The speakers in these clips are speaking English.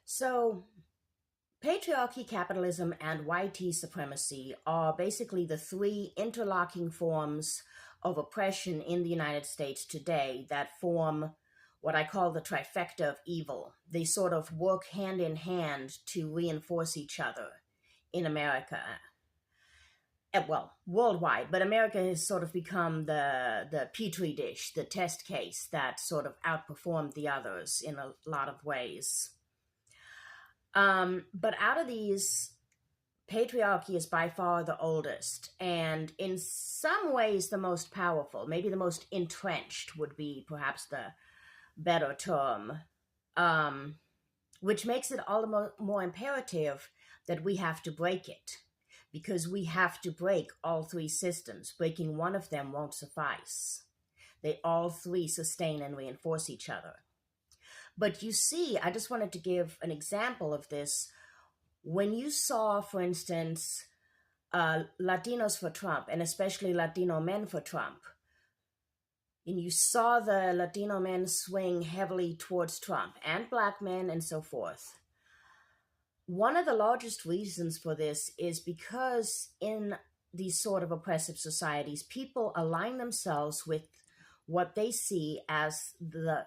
So, patriarchy, capitalism, and white supremacy are basically the three interlocking forms of oppression in the United States today that form what I call the trifecta of evil. They sort of work hand in hand to reinforce each other in America. Well, worldwide, but America has sort of become the petri dish, the test case that sort of outperformed the others in a lot of ways. But out of these, patriarchy is by far the oldest, and in some ways the most powerful. Maybe the most entrenched would be perhaps the better term, which makes it all the more imperative that we have to break it, because we have to break all three systems. Breaking one of them won't suffice. They all three sustain and reinforce each other. But you see, I just wanted to give an example of this. When you saw, for instance, Latinos for Trump, and especially Latino men for Trump, and you saw the Latino men swing heavily towards Trump, and Black men, and so forth, one of the largest reasons for this is because in these sort of oppressive societies, people align themselves with what they see as the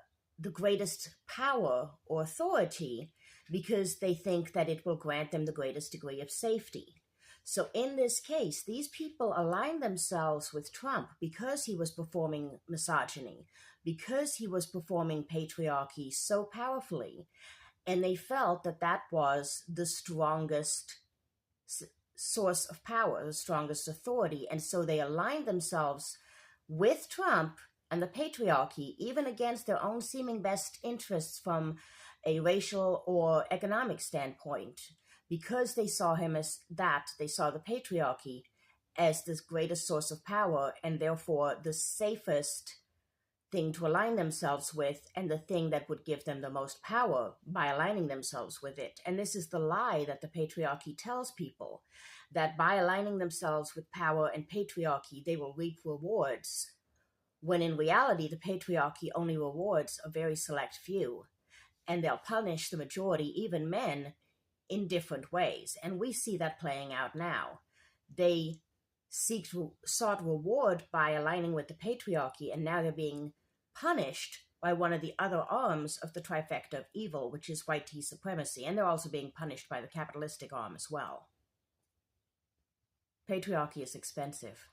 greatest power or authority, because they think that it will grant them the greatest degree of safety. So in this case, these people aligned themselves with Trump because he was performing misogyny, because he was performing patriarchy so powerfully, and they felt that that was the strongest source of power, the strongest authority, and so they aligned themselves with Trump and the patriarchy, even against their own seeming best interests from a racial or economic standpoint, because they saw him as that. They saw the patriarchy as the greatest source of power, and therefore the safest thing to align themselves with, and the thing that would give them the most power by aligning themselves with it. And this is the lie that the patriarchy tells people, that by aligning themselves with power and patriarchy, they will reap rewards, when in reality, the patriarchy only rewards a very select few, and they'll punish the majority, even men, in different ways. And we see that playing out now. They sought reward by aligning with the patriarchy, and now they're being punished by one of the other arms of the trifecta of evil, which is white supremacy, and they're also being punished by the capitalistic arm as well. Patriarchy is expensive.